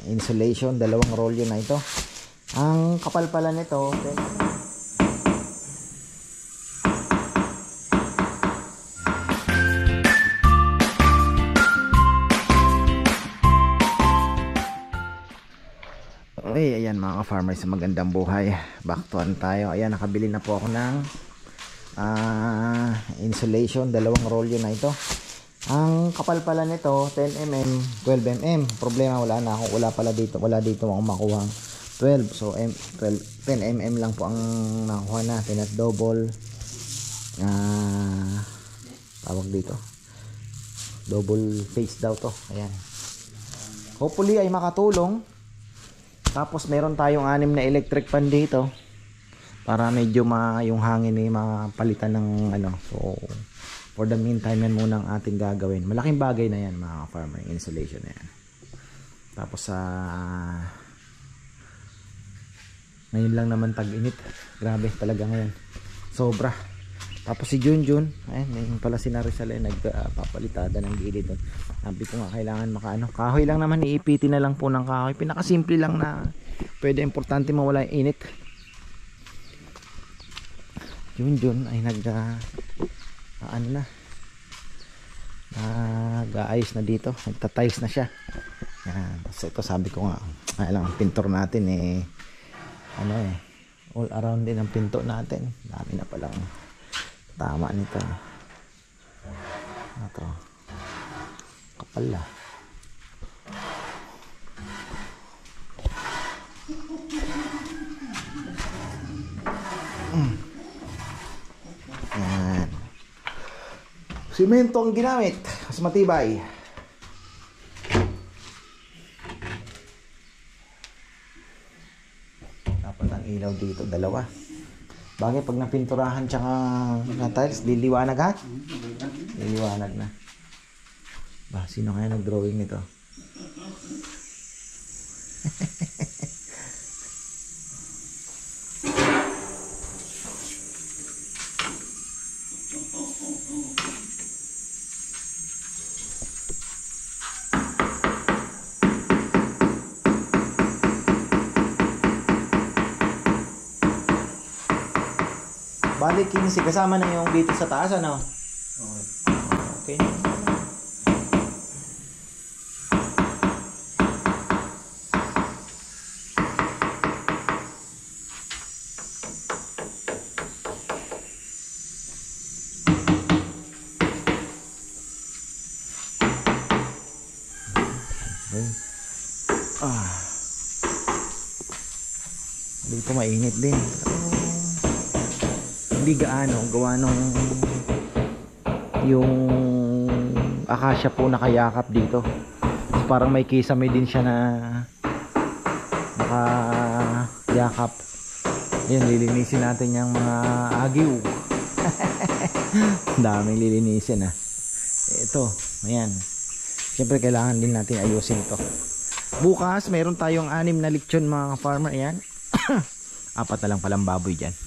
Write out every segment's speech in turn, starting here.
insulation, dalawang rolyo na ito. Ang kapal pala nito, okay, ayan mga ka-farmers, magandang buhay. Back to on tayo. Ayan, nakabili na po ako ng insulation, dalawang rolyo na ito. Ang kapal pala nito 10mm, 12mm. Problema, wala dito akong makuha 12. So 10mm lang po ang nakuha natin at double tawag dito, double face daw to. Ayan, hopefully ay makatulong. Tapos meron tayong 6 na electric fan dito para medyo yung hangin ay mapalitan ng ano. So for the meantime, yan muna ang ating gagawin. Malaking bagay na yan mga farmer, insulation na yan. Tapos ngayon lang naman tag-init. Grabe talaga ngayon, sobra. Tapos si Junjun, ayun, yung pala si Narizal ay nagpapalitada ng gilid doon. Sabi ko nga, kailangan kahoy lang naman, iipitin na lang po ng kahoy. Pinakasimple lang na pwede, importante mawala yung init. Junjun ay nag-aayos na dito, nagtatiles na siya. Yan. So ito, sabi ko nga, ang pintor natin all around din ang pinto natin. Dami na palang tama nito. Ito kapal la. Yan. Simento ang ginamit, mas matibay. Dapat ang ilaw dito dalawa. Bagay pag napinturahan tsaka na tiles, liliwanag ha? Liliwanag na. Ba, sino kaya nag-drawing nito? Balik 15, kasama na yung dito sa taas, ano? Okay. Dito mainit din. Hindi gaano gawa nung yung akasya po nakayakap dito. So, parang may kisame din siya na nakayakap. Ayun, lilinisin natin yung mga agiw. Daming lilinisin ito, ayan. Siyempre kailangan din natin ayusin to. Bukas mayroon tayong 6 na lechon mga farmer. Ayan. 4 na lang palang baboy dyan.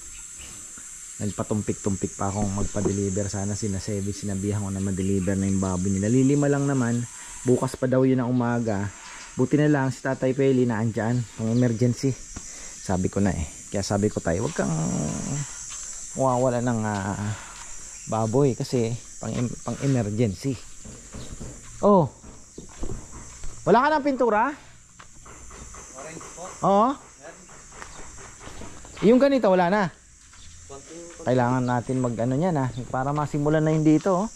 Nagpatumpik-tumpik pa akong magpa-deliver. Sana sinabihan ko na ma-deliver na yung baboy nila. Lilima lang naman. Bukas pa daw yun ang umaga. Buti na lang si Tatay Peli na andyan pang emergency. Sabi ko na kaya sabi ko, tayo wag kang mawawala ng baboy kasi pang emergency. Oh, wala ka ng pintura? Orange po. Oo. Yung ganito wala na. Kailangan natin mag ano niyan para masimulan na yung dito.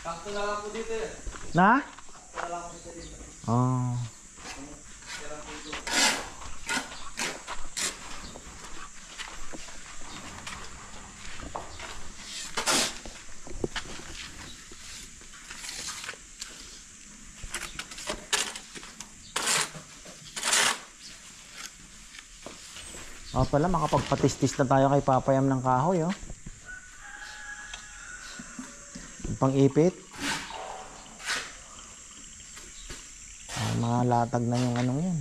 Sakto na lang po dito. Na? Sakto na lang po dito. Oh. Pala makapagpatistis na tayo kay Papayam ng kahoy pang-ipit. Malatag na yung anong yan.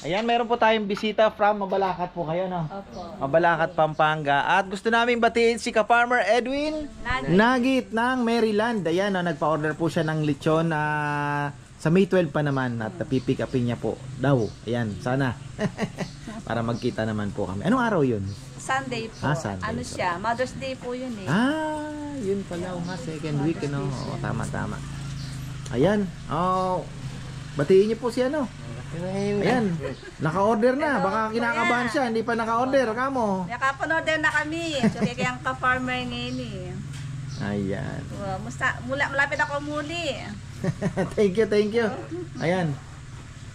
Ayan, meron po tayong bisita from Mabalacat po kayo, no? Opo. Mabalacat, Pampanga. At gusto namin batiin si ka-farmer Edwin Nagit ng Maryland. Ayan, no, nagpa-order po siya ng lechon sa May 12 pa naman at pipick upin niya po daw. Ayan, sana. Para magkita naman po kami. Anong araw yun? Sunday po. Sunday Ano po. siya? Mother's Day po yun eh. Yun pala. Second week, no? Mother's Day siya. Tama. Ayan. Batiin niyo po si ano. Ayan, naka-order na. Baka kinakabahan siya, hindi pa naka-order. Kamo. Nakapanood na kami. So, kaya ang ka-farmer ngayon eh. Ayan. Malapit ako muli. Thank you. Ayan.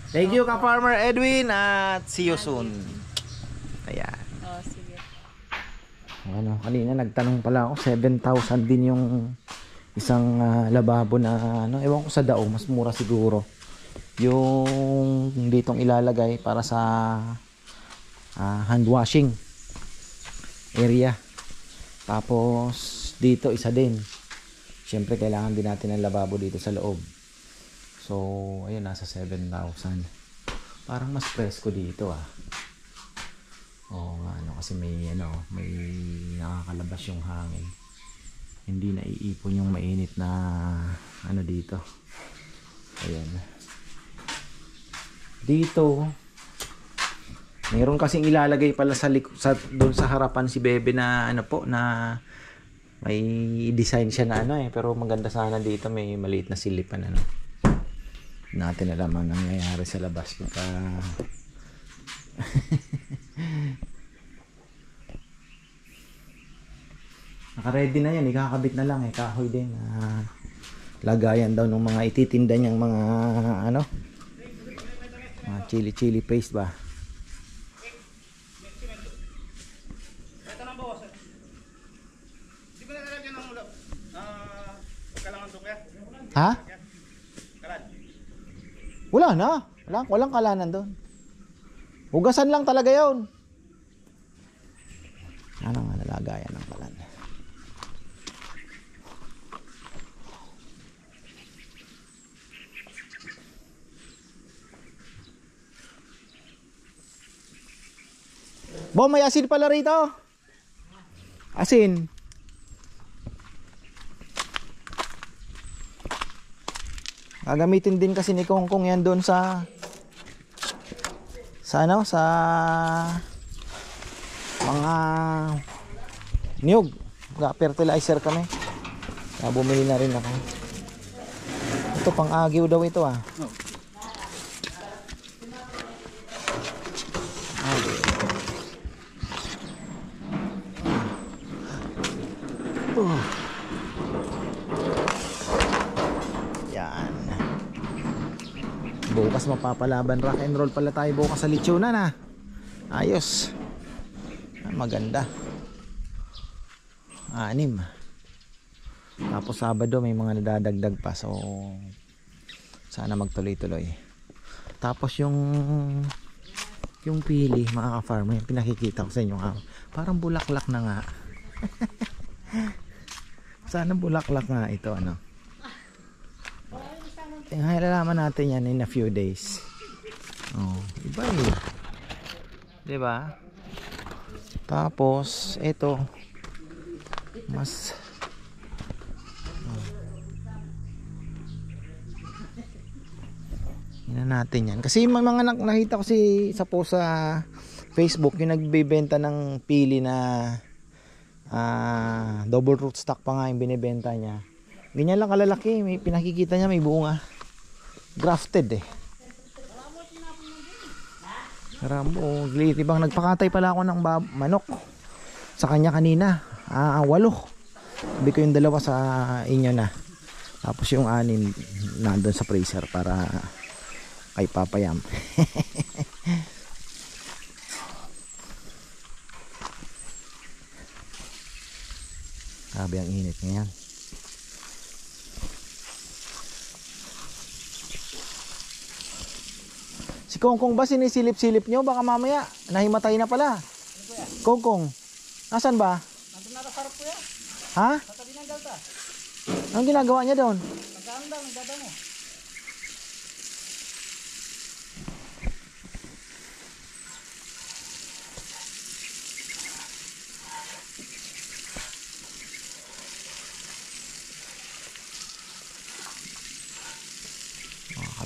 Thank you ka-farmer Edwin at see you soon. Ayan. Sige. Ano, kanina nagtanong pala ako, 7,000 din yung isang lababo na ano, ewan ko sa Dao, mas mura siguro. Yung ditong ilalagay para sa hand washing area. Tapos dito isa din. Siyempre kailangan din natin ng lababo dito sa loob. So ayun, nasa 7,000. Parang mas presko dito Oo nga, kasi may nakakalabas yung hangin. Hindi naiipon yung mainit na dito. Ayan. Dito meron kasing ilalagay pala doon sa harapan si Bebe na na may design siya na pero maganda sana dito, may maliit na silipan natin alam ang nangyayari sa labas naka-ready na yan, ikakabit na lang kahoy din, lagayan daw ng mga ititinda niyang mga chili paste ba. Ito nang bawasan. Di ba nakalagyan ng kalangan doon kaya? Ha? Kalan. Wala na. Walang kalanan doon. Hugasan lang talaga yun. Ano nga nalagayan ng kalan. Bo, may asin pala rito. Asin. Gagamitin din kasi ni Kongkong yan doon sa mga niyog. Fertilizer kami. Kaya bumili na rin ako. Ito pang agiw daw ito Yan. Bukas mapapalaban, rock and roll pala tayo bukas sa lechonan ayos. Maganda. 6. Tapos Sabado may mga nadadagdag pa, so sana magtuloy-tuloy. Tapos yung pili, mga ka-farmer, yung pinakikita ko sa inyo parang bulaklak na nga. Sana bulaklak nga ito Halalaman natin yan in a few days. Iba diba? Tapos ito mas natin yan kasi may mga nakita ko sa post sa Facebook yung nagbebenta ng pili na double root stock pa nga yung binibenta niya. Ganyan lang kalalaki, may pinakikita niya may bunga. Grafted Rambo, bang nagpakatay pala ako ng manok sa kanya kanina. 8. Sabi ko yung 2 sa inyo na. Tapos yung 6 nandun sa freezer para kay Papayam. Grabe ang init ngayon. Si Kongkong ba sinisilip-silip nyo? Baka mamaya nahimatay na pala. Kongkong, nasan ba? Nandun na sarap po yan. Ha? Sa tabi ng Delta. Anong ginagawa niya doon? Nagkaandang, nagdadamo.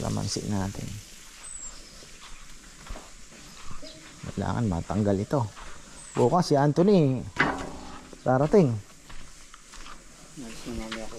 kalamansi natin. Kailangan matanggal ito. Bukas si Anthony darating. Nice na mami ako.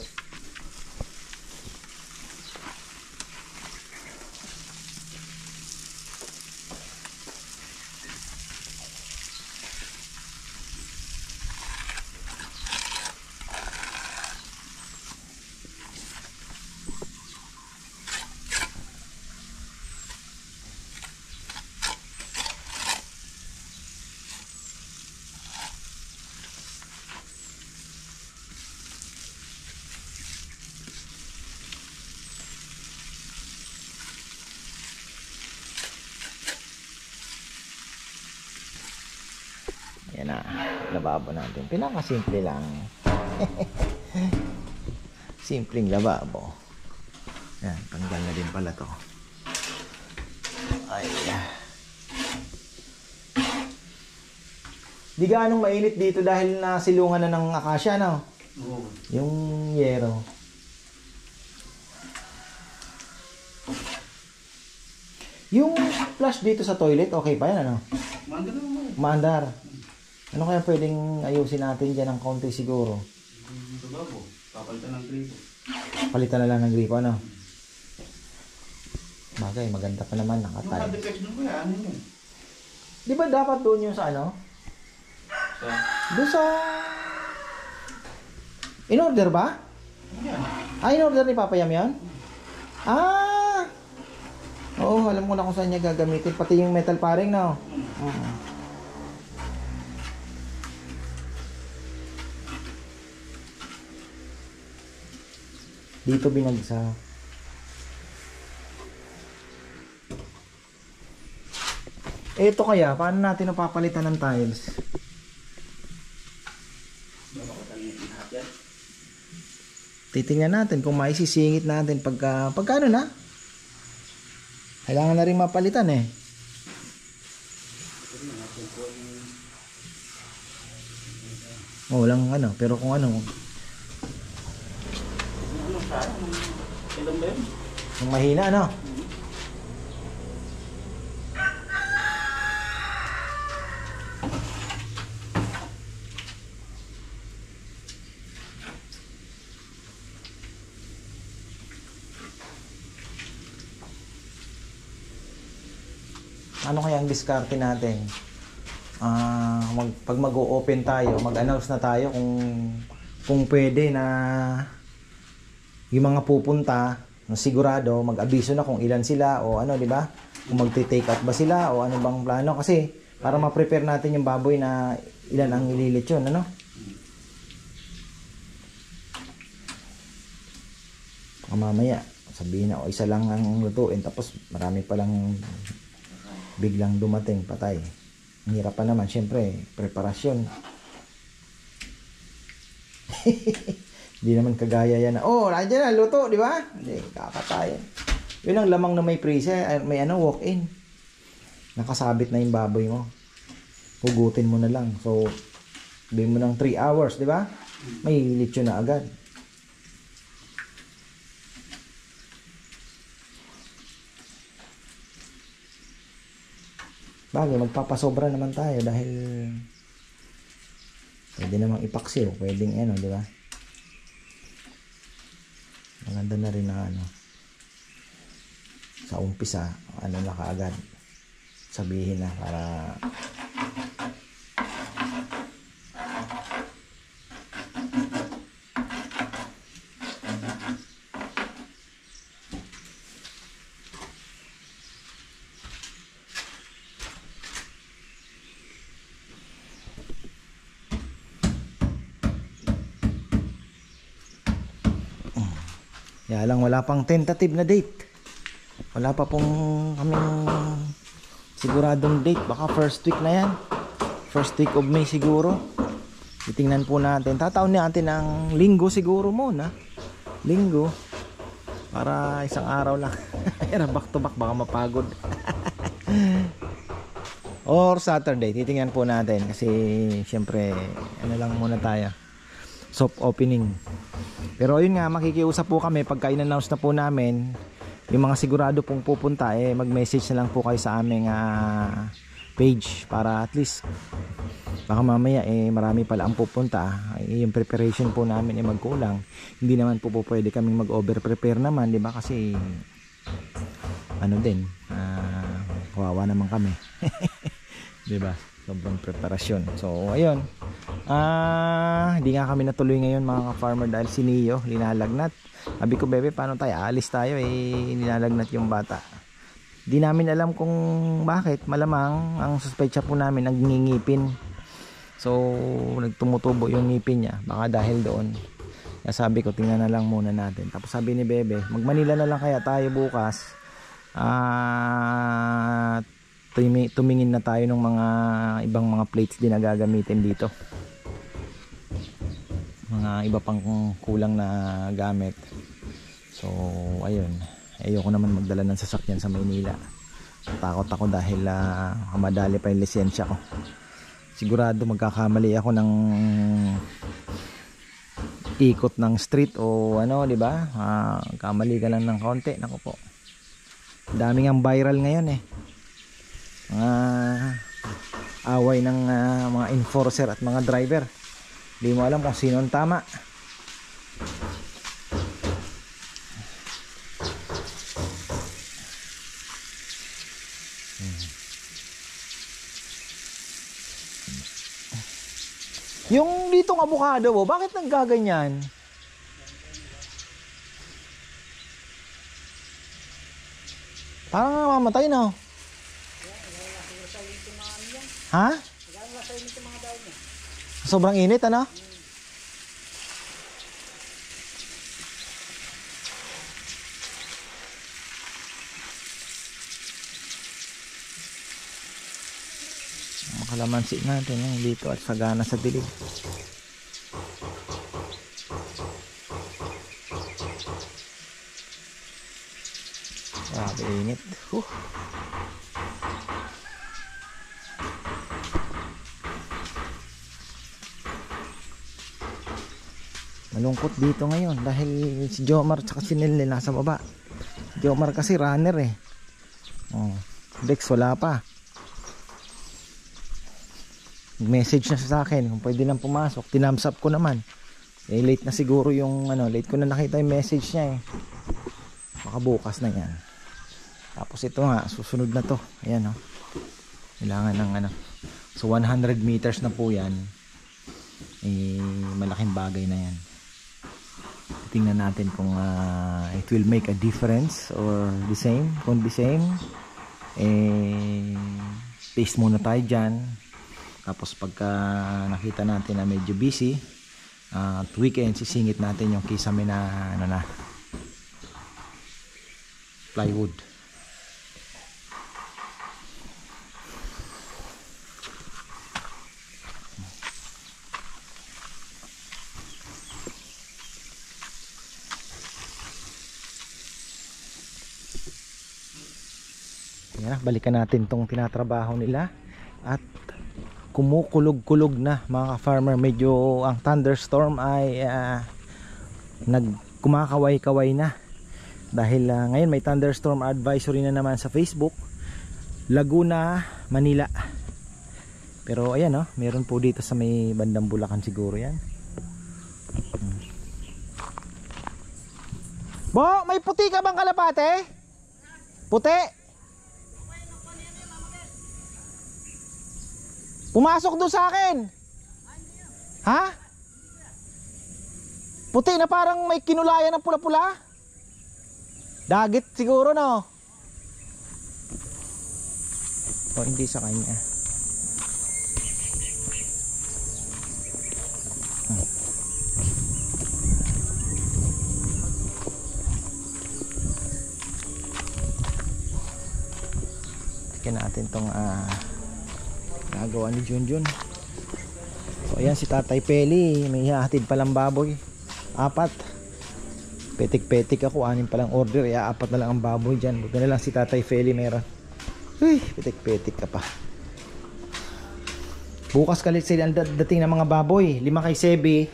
Yan na, lababo natin. Pinakasimple lang. Simpleng lababo. Yan, tanggal na din pala to. Ay. Di ganong mainit dito dahil nasilungan na ng akasya, no? Oo. Yung yero. Yung flush dito sa toilet, okay pa yan, ano? Manda naman mo. Maandar. Ano kaya pwedeng ayusin natin dyan ng konti siguro? Ito ba po? Papalitan ng gripo. Palitan na lang ng gripo, ano? Bagay, maganda pa naman Yung nakatay. hard defects doon ko yan, ano yun? Di ba dapat doon yung sa ano? So, Doon sa... In-order ba? ano yan? Ah, in-order ni Papa Yam yun? Ah! Oo, alam ko na kung saan niya gagamitin. Pati yung metal paring, no? Dito binagsak. Ito kaya, paano natin napapalitan ng tiles? Titingnan natin kung maisisingit natin pagkano na. Kailangan na rin mapalitan eh. Oh, walang ano, pero kung ano, Ano siya? Ilan ba yun? yung mahina ano. Ano kaya ang diskarte natin? Pag mag-o-open tayo, mag-announce na tayo kung pwede na yung mga pupunta, sigurado mag-abiso na kung ilan sila o ano, di ba? Kung magte-take out ba sila o ano bang plano, kasi para ma-prepare natin yung baboy na ilan ang ililit yun, ano? Mamaya sabihin na o isa lang ang lutuin tapos marami palang biglang dumating, patay. Ang hirap pa naman, syempre, preparasyon. Hindi naman kagaya yan na, oh, nandiyan na, luto, di ba? Hindi, kakatayan. Yun ang lamang na may freezer, may ano, walk-in. Nakasabit na yung baboy mo. Hugutin mo na lang. So, sabihin mo ng 3 hours, di ba? May lechon na agad. Bagay, magpapasobra naman tayo dahil pwede namang ipaksiw, pwedeng ano, di ba? Maganda na rin na ano, sa umpisa, ano na kaagad, sabihin na para kaya lang wala pang tentative na date. Wala pa pong kaming siguradong date. Baka first week na yan. First week of May siguro. Titingnan po natin. Tataon natin ng linggo siguro muna. Linggo. Para isang araw lang. Back to back baka mapagod. Or Saturday. Titingnan po natin. Kasi syempre ano lang muna tayo. Soft opening. Pero yun nga, makikiusap po kami pagka in-announce na po namin Yung mga sigurado pong pupunta, mag-message na lang po kayo sa aming page para at least baka mamaya marami pala ang pupunta. Yung preparation po namin magkulang. Hindi naman po pwede kaming mag-over prepare naman, di ba? Kasi ano din, kawawa naman kami. Di ba? Sobrang preparasyon. So ayun, hindi nga kami natuloy ngayon mga ka-farmer dahil si Neo linalagnat. Sabi ko, bebe, paano tayo? Alis tayo, nilalagnat yung bata. Di namin alam kung bakit. Malamang ang suspecha po namin nagngingipin. So nagtumutubo yung ngipin niya, baka dahil doon. Kaya sabi ko, tingnan na lang muna natin. Tapos sabi ni bebe, mag Manila na lang kaya tayo bukas. Tumingin na tayo ng mga ibang mga plates din na gagamitin dito, mga iba pang kulang na gamit. So ayun, ayoko naman magdala ng sasakyan sa Maynila. Takot ako dahil madali pa yung lisensya ko. Sigurado magkakamali ako ng ikot ng street o ano, di ba? Kamali ka lang ng konti, nako po. Daming ang viral ngayon away ng mga enforcer at mga driver. Di mo alam kung sino ang tama. Yung ditong avocado mo, bakit nanggaganyan? Parang namamatay na. Ha? Sobrang init, ano? Makalamansi natin dito at sagana sa dilig. Grabe init. Malungkot dito ngayon dahil si Jomar at si Nel nasa baba. Si Jomar kasi runner Dex wala pa. Message na sa akin kung pwede nang pumasok. Tinums up ko naman. Late na siguro yung late ko na nakita yung message niya Baka bukas na yan. Tapos ito nga, susunod na to. Ayan kailangan ng So 100 meters na po yan. Malaking bagay na yan. Tingnan natin kung it will make a difference or the same. Kung the same, paste muna tayo dyan. Tapos pagka nakita natin na medyo busy at weekend, sisingit natin yung kisame na plywood. Balikan natin tong tinatrabaho nila at kumukulog-kulog na mga ka-farmer. Medyo ang thunderstorm ay kumakaway-kaway na dahil ngayon may thunderstorm advisory na naman sa Facebook, Laguna, Manila. Pero ayan meron po dito sa may bandang Bulacan siguro yan. Bo, may puti ka bang kalapate? Puti? Pumasok doon sa akin. Ha? Puti na parang may kinulayan ng pula-pula. Dagit siguro O hindi sa kanya. Tignan natin tong nagawa ni Junjun. So ayan si Tatay Peli, may hahatid palang baboy. 4. Petik-petik ako, 6 palang order, 4 na lang ang baboy dyan. Buti na lang si Tatay Peli meron. Uy, petik-petik ka pa. Bukas kalit sila ang dating ng mga baboy. 5 kay Sebi,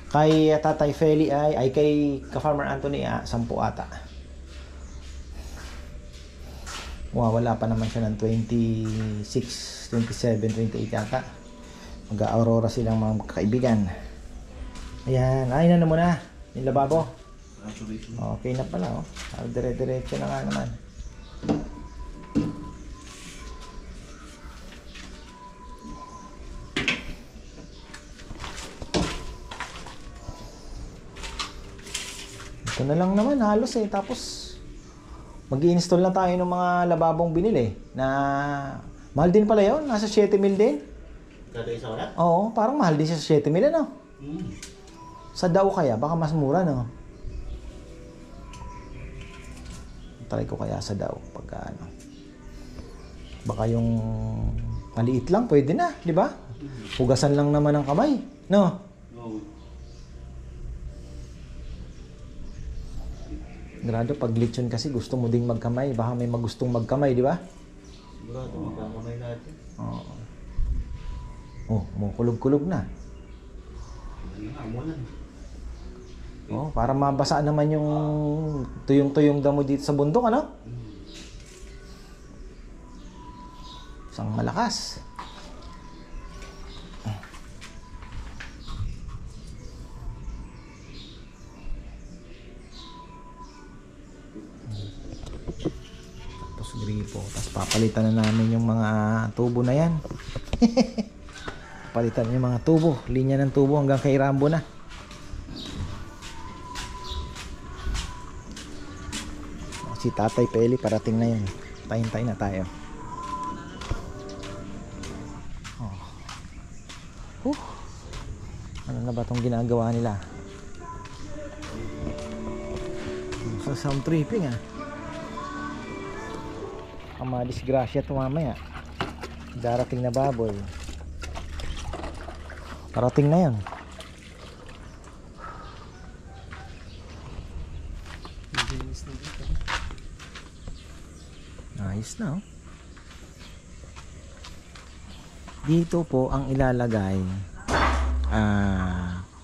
kay Tatay Feli ay kay ka-Farmer Anthony 10 ata. Wala pa naman siya ng 26, 27, 28 yata. Mag-aurora silang mga kaibigan. Ayan, ay na muna yung lababo. Okay na pala, oh. Dire-diretso na nga naman. Ito na lang naman halos eh. Tapos mag-i-install na tayo ng mga lababong binili na mahal din pala yun. Nasa 7,000 din. Kada isa wala? Oo, parang mahal din siya sa 7,000 ano. Sa Dao kaya, baka mas mura no. Try ko kaya sa Dao pagka ano. Baka yung maliit lang pwede na, di ba? Hugasan lang naman ang kamay, no? Grado pag lechon kasi gusto mo ding magkamay, baka may magustong magkamay, di ba? Sigurado magkakamay natin. Oo. Oh, kulog-kulog na. Amulan. Oh, para mabasa naman yung tuyong-tuyong damo dito sa bundok, ano? Isang malakas. Tapos gripo. Tapos papalitan na namin yung mga tubo na yan. Palitan yung mga tubo. Linya ng tubo hanggang kay Rambo na. Si Tatay Peli parating na yan. Tayin-tay na tayo. Ano na ba itong ginagawa nila? Sa sound tripping ah. Ang madisgrasya ito mamaya. Darating na baboy. Parating na yan. Ayos na oh. Dito po ang ilalagay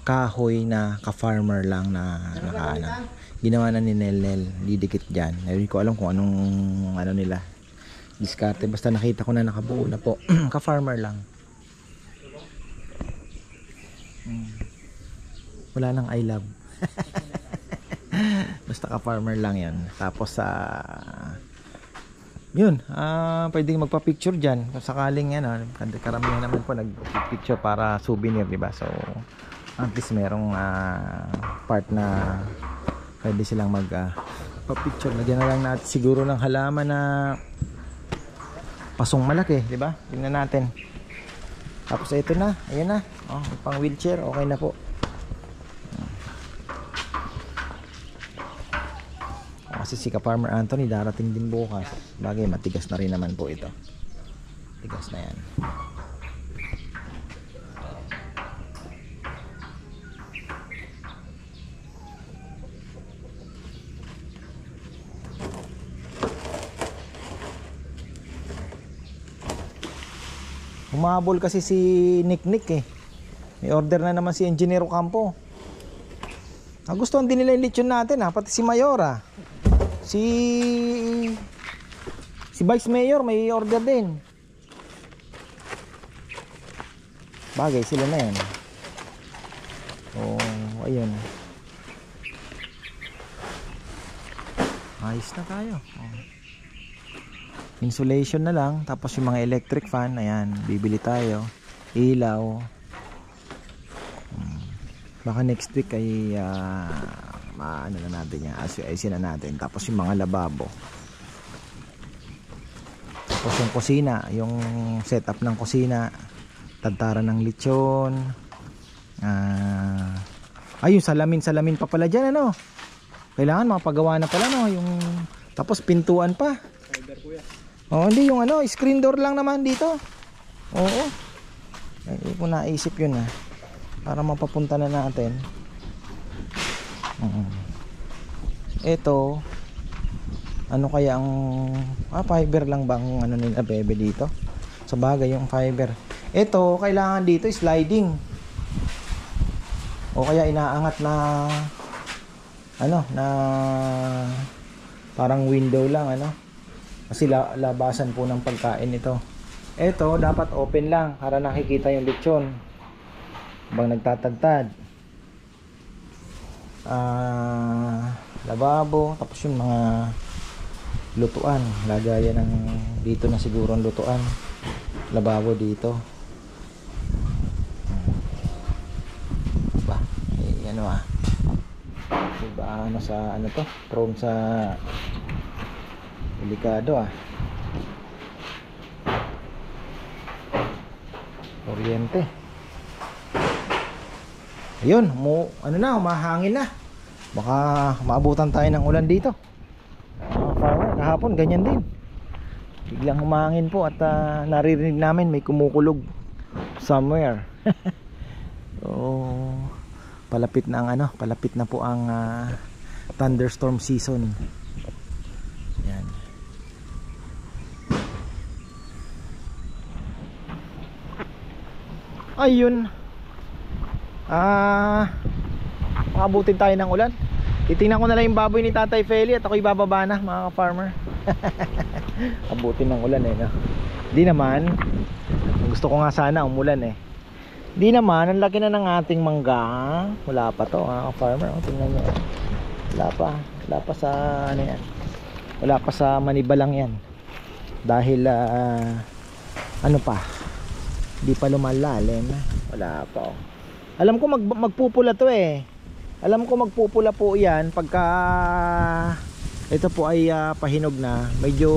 kahoy na ka-farmer lang na nakaano. Ginawa na ni Nel, didikit dyan. Hindi ko alam kung anong ano nila diskarte, basta nakita ko na nakabuo na po. Ka-farmer lang. Wala nang I love. Basta ka-farmer lang yan. Tapos yun, pwedeng magpa-picture dyan kung sakaling yan, karamihan naman po nag-picture para souvenir, diba? So at least merong part na pwede silang pa-picture. Lagyan na lang natin siguro ng halaman na pasong malaki, diba? Tingnan natin. Tapos ito na, ayan na, pang wheelchair, okay na po. Kasi si Ka-Farmer Anthony darating din bukas. Bagay matigas na rin naman po ito. Tigas na yan. Humabol kasi si Nick eh. May order na naman si Engineer Ocampo. Gustuhan din nila yung lechon natin pati si Mayora. Si Vice Mayor may order din. Bagay sila na yan. Ayun. Ayos na tayo. Insulation na lang. Tapos yung mga electric fan, ayan, bibili tayo. Ilaw. Baka next week ay ano na natin yan, ayusin na natin. Tapos yung mga lababo, tapos yung kusina, yung setup ng kusina, tadtara ng lechon, yung salamin pa pala dyan, ano, kailangan mapagawa na pala, no, yung tapos pintuan pa. Hindi, yung screen door lang naman dito. Hindi ko naisip yun para mapapunta na natin. Ito ano kaya ang fiber lang bang nila bebe dito? Sa bagay yung fiber. Ito kailangan dito sliding. O kaya inaangat na na parang window lang Kasi labasan po ng pagkain ito. Ito dapat open lang para nakikita yung lechon habang nagtatagtad. Lababo, tapos yung mga lutuan, lagayan ng dito na siguro ang lutuan. Lababo dito. Ba, ano diba, ano sa ano to? Prone sa delikado Oriente. Ayun, ano na, humahangin na. Baka maabutan tayo ng ulan dito. Farmer, kahapon ganyan din. Biglang humahangin po at naririnig namin may kumukulog somewhere. So, palapit na po ang thunderstorm season. Yan. Ayun. Makabutin tayo ng ulan. Titingnan ko na lang yung baboy ni Tatay Feli at ako'y bababa na, mga ka-farmer. Abutin ng ulan no? Di naman. Gusto ko nga sana umulan Di naman, ang laki na ng ating mangga. Wala pa to, mga ka-farmer. Tingnan nyo. Wala pa sa ano yan. Wala pa sa manibalang yan. Dahil ano pa, di pa lumalalim. Wala pa Alam ko magpupula to Alam ko magpupula po yan pagka ito po ay pahinog na. Medyo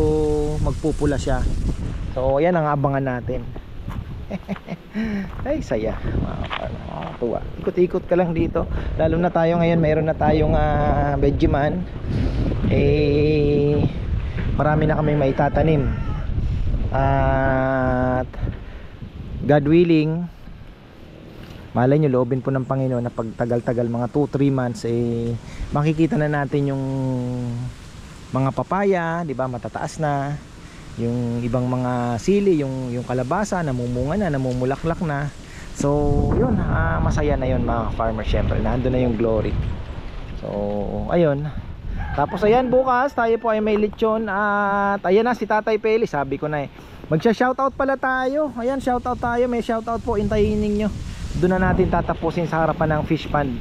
magpupula siya. So yan ang abangan natin. Ay saya, tuwa. Ikot-ikot ka lang dito. Lalo na tayo ngayon, mayroon na tayong Vegeman. Marami na kami maitatanim. At God willing, malay nyo, loobin po ng Panginoon na pagtagal-tagal, mga 2-3 months makikita na natin yung mga papaya, di ba, matataas na. Yung ibang mga sili, yung kalabasa, namumunga na, namumulaklak na. So yun, masaya na yun, mga farmer. Syempre nandun na yung glory. So ayun. Tapos ayan, bukas tayo po ay may lechon. At ayan na si Tatay Feli, sabi ko na magsha-shoutout pala tayo. Ayan, shoutout tayo, may shoutout po, intayin ninyo. Doon na natin tatapusin sa harapan ng fish pond.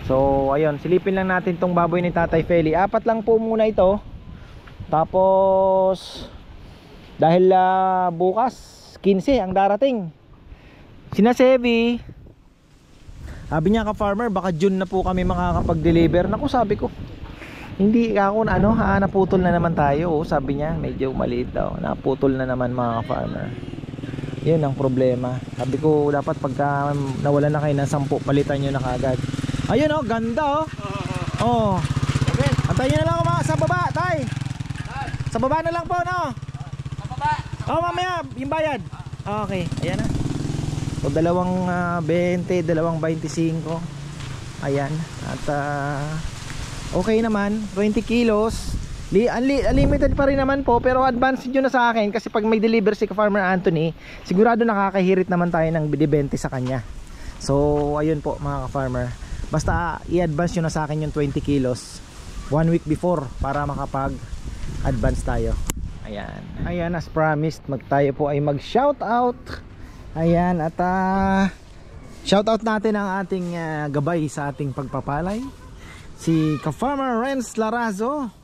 So ayun, silipin lang natin tong baboy ni Tatay Feli. 4 lang po muna ito. Tapos dahil bukas 15 ang darating. Sina Sevi, sabi niya ka-farmer, baka June na po kami makakapag-deliver. Naku, sabi ko, hindi ako naputol na naman tayo. Sabi niya, medyo maliit daw. Naputol na naman, mga ka-farmer. Yun ang problema. Sabi ko, dapat pagka nawalan na kayo ng 10, palitan nyo na kagad. Ayun ganda Okay. Antayin nyo na lang mga sa baba, tay. Sa baba na lang po, no? Sa baba. Mamaya, yung bayad. Okay, ayan na. So, 2.20, 2.25. Ayan. At okay naman, 20 kilos. Unlimited pa rin naman po, pero advance nyo na sa akin kasi pag may deliver si Farmer Anthony, sigurado nakakahirit naman tayo ng bidibente sa kanya. So ayun po, mga ka-farmer, basta i-advance nyo na sa akin yung 20 kilos 1 week before para makapag-advance tayo. Ayan, ayan, as promised, tayo po ay mag-shoutout. Ayan, at shoutout natin ang ating gabay sa ating pagpapalay, si Ka-Farmer Renz Larazo.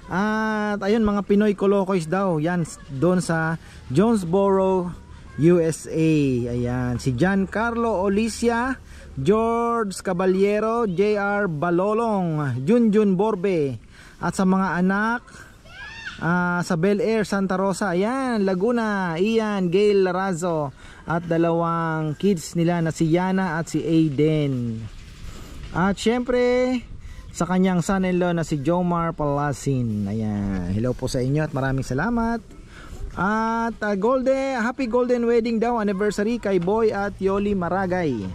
At ayun, mga Pinoy Kolokoys daw. Yan, doon sa Jonesboro, USA. Ayan, si Giancarlo Olicia, George Caballero, JR Balolong, Junjun Borbe. At sa mga anak sa Bel Air, Santa Rosa, ayan, Laguna, Ian, Gail Larazo. At 2 kids nila na si Yana at si Aiden. At syempre sa kanyang son-in-law na si Jomar Palasin. Ayan, hello po sa inyo at maraming salamat. At happy golden wedding daw, anniversary kay Boy at Yoli Maragay.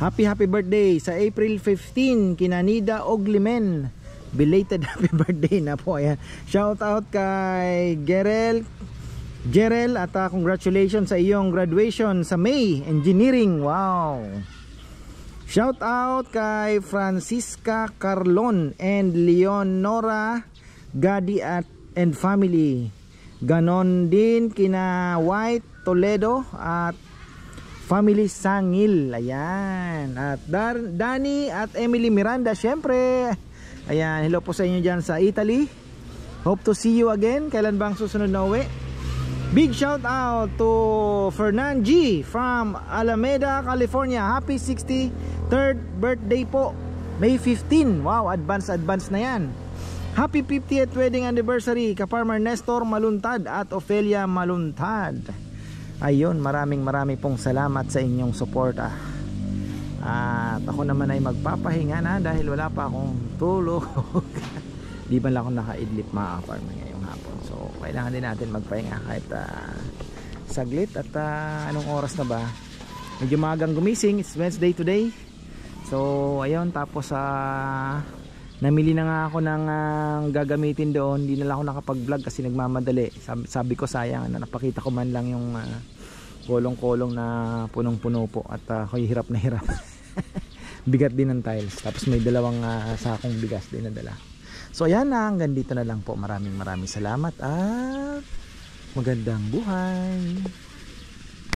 Happy birthday sa April 15 kina Nida Oglimen. Belated happy birthday na po. Ayan, shout out kay Gerel at congratulations sa iyong graduation sa May Engineering. Wow. Shout out kay Francisca Carlon and Leonora Gadi at and family. Ganon din kina White Toledo at family Sangil. Ayan. At Danny at Emily Miranda, syempre. Ayan, hello po sa inyo dyan sa Italy. Hope to see you again. Kailan ba ang susunod na uwi? Big shout out to Fernan G from Alameda, California. Happy 63rd birthday po. May 15. Wow, advance na yan. Happy 50th wedding anniversary Ka-Farmer Nestor Maluntad at Ofelia Maluntad. Ayun, maraming pong salamat sa inyong suporta. At ako naman ay magpapahinga na dahil wala pa akong tulog. Di ba lang ako nakaidlip mga ka-farmer ngayong hapon. So kailangan din natin magpahinga kahit saglit. At anong oras na ba? Medyo magang gumising. It's Wednesday today. So ayun, tapos namili na nga ako ng gagamitin doon. Hindi na lang ako nakapag-vlog kasi nagmamadali. Sabi ko sayang, napakita ko man lang yung kolong-kolong na punong-puno po. At ako'y hirap na hirap. Bigat din ng tiles. Tapos may dalawang sakong bigas din na dala. So ayan na, hanggang dito na lang po. Maraming salamat at magandang buhay.